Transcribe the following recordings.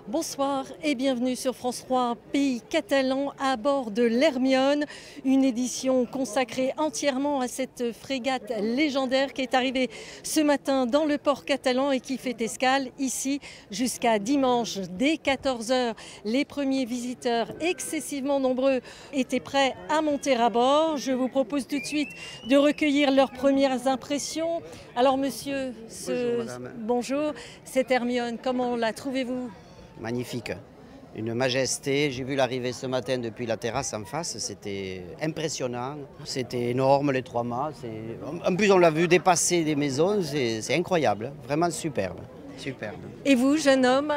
Bonsoir et bienvenue sur France 3, pays catalan à bord de l'Hermione, une édition consacrée entièrement à cette frégate légendaire qui est arrivée ce matin dans le port catalan et qui fait escale ici jusqu'à dimanche dès 14 h. Les premiers visiteurs excessivement nombreux étaient prêts à monter à bord. Je vous propose tout de suite de recueillir leurs premières impressions. Alors monsieur, bonjour, cette Hermione, comment la trouvez-vous ? Magnifique, une majesté. J'ai vu l'arrivée ce matin depuis la terrasse en face, c'était impressionnant. C'était énorme, les 3 mâts. En plus, on l'a vu dépasser des maisons, c'est incroyable, vraiment superbe. Superbe. Et vous, jeune homme ?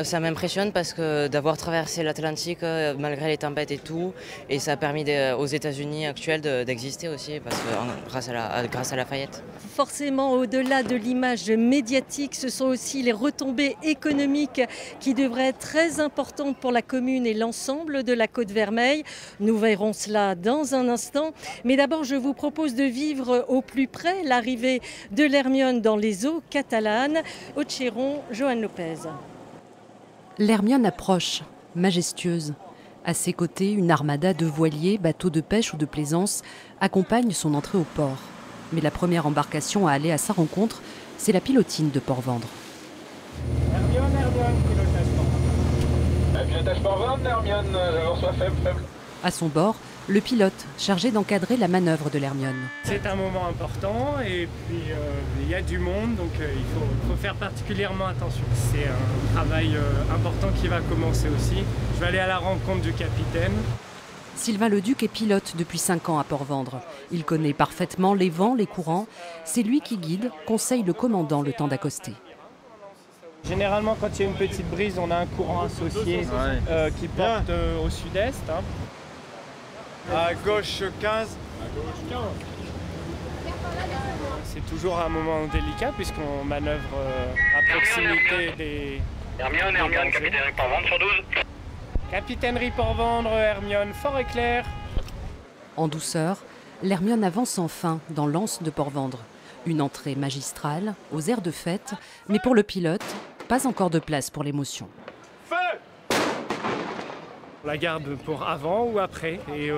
Ça m'impressionne parce que d'avoir traversé l'Atlantique malgré les tempêtes et tout, et ça a permis aux États-Unis actuels d'exister aussi grâce à Lafayette. Forcément, au-delà de l'image médiatique, ce sont aussi les retombées économiques qui devraient être très importantes pour la commune et l'ensemble de la Côte-Vermeille. Nous verrons cela dans un instant. Mais d'abord, je vous propose de vivre au plus près l'arrivée de l'Hermione dans les eaux catalanes. Au Chéron, Johan Lopez. L'Hermione approche, majestueuse. À ses côtés, une armada de voiliers, bateaux de pêche ou de plaisance accompagne son entrée au port. Mais la première embarcation à aller à sa rencontre, c'est la pilotine de Port-Vendre. Hermione, pilotage Port-Vendre, Hermione, j'avance soit faible. À son bord, le pilote, chargé d'encadrer la manœuvre de l'Hermione. C'est un moment important et puis il y a du monde, donc il faut faire particulièrement attention. C'est un travail important qui va commencer aussi. Je vais aller à la rencontre du capitaine. Sylvain Leduc est pilote depuis 5 ans à Port-Vendre. Il connaît parfaitement les vents, les courants. C'est lui qui guide, conseille le commandant le temps d'accoster. Généralement, quand il y a une petite brise, on a un courant associé qui porte au sud-est. À gauche 15. C'est toujours un moment délicat puisqu'on manœuvre à proximité des... Hermione, capitainerie Port-Vendre sur 12. Capitainerie Port-Vendre, Hermione, fort et clair. En douceur, l'Hermione avance enfin dans l'anse de Port-Vendre. Une entrée magistrale, aux airs de fête, mais pour le pilote, pas encore de place pour l'émotion. On la garde pour avant ou après. Et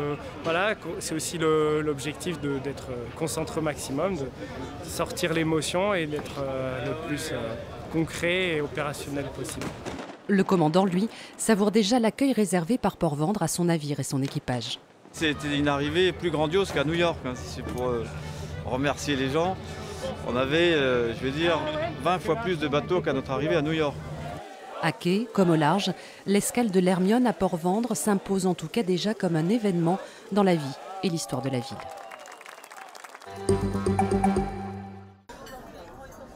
voilà, c'est aussi l'objectif d'être concentré au maximum, de sortir l'émotion et d'être le plus concret et opérationnel possible. Le commandant, lui, savoure déjà l'accueil réservé par Port-Vendre à son navire et son équipage. C'était une arrivée plus grandiose qu'à New York. C'est pour remercier les gens. On avait, 20 fois plus de bateaux qu'à notre arrivée à New York. À quai, comme au large, l'escale de l'Hermione à Port-Vendre s'impose en tout cas déjà comme un événement dans la vie et l'histoire de la ville.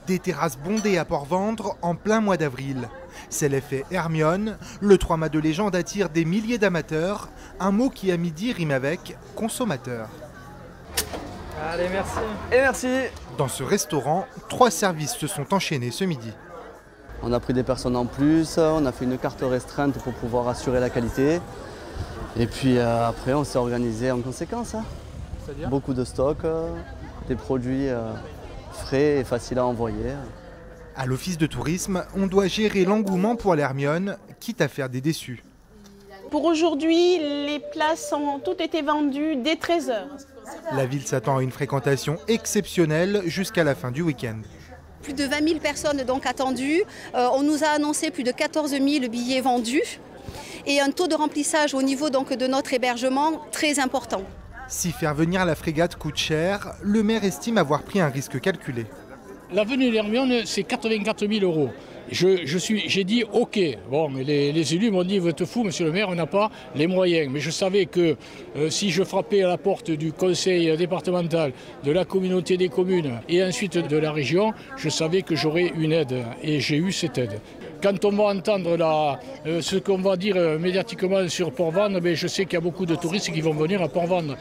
Des terrasses bondées à Port-Vendre en plein mois d'avril. C'est l'effet Hermione. Le 3 mâts de légende attire des milliers d'amateurs. Un mot qui à midi rime avec consommateur. Allez, merci. Et merci. Dans ce restaurant, 3 services se sont enchaînés ce midi. On a pris des personnes en plus, on a fait une carte restreinte pour pouvoir assurer la qualité. Et puis après, on s'est organisé en conséquence. C'est-à-dire ? Beaucoup de stock, des produits frais et faciles à envoyer. À l'office de tourisme, on doit gérer l'engouement pour l'Hermione, quitte à faire des déçus. Pour aujourd'hui, les places ont toutes été vendues dès 13 h. La ville s'attend à une fréquentation exceptionnelle jusqu'à la fin du week-end. Plus de 20 000 personnes donc attendues. On nous a annoncé plus de 14 000 billets vendus et un taux de remplissage au niveau donc de notre hébergement très important. Si faire venir la frégate coûte cher, le maire estime avoir pris un risque calculé. La venue de l'Hermione, c'est 84 000 €. J'ai dit OK. Bon, mais les élus m'ont dit, vous êtes fou, monsieur le maire, on n'a pas les moyens. Mais je savais que si je frappais à la porte du conseil départemental, de la communauté des communes et ensuite de la région, je savais que j'aurais une aide. Et j'ai eu cette aide. Quand on va entendre ce qu'on va dire médiatiquement sur Port-Vendre, je sais qu'il y a beaucoup de touristes qui vont venir à Port-Vendre.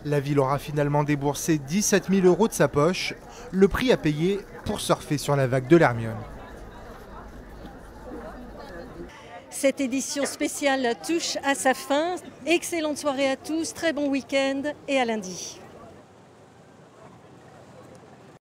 La ville aura finalement déboursé 17 000 € de sa poche, le prix à payer pour surfer sur la vague de l'Hermione. Cette édition spéciale touche à sa fin. Excellente soirée à tous, très bon week-end et à lundi.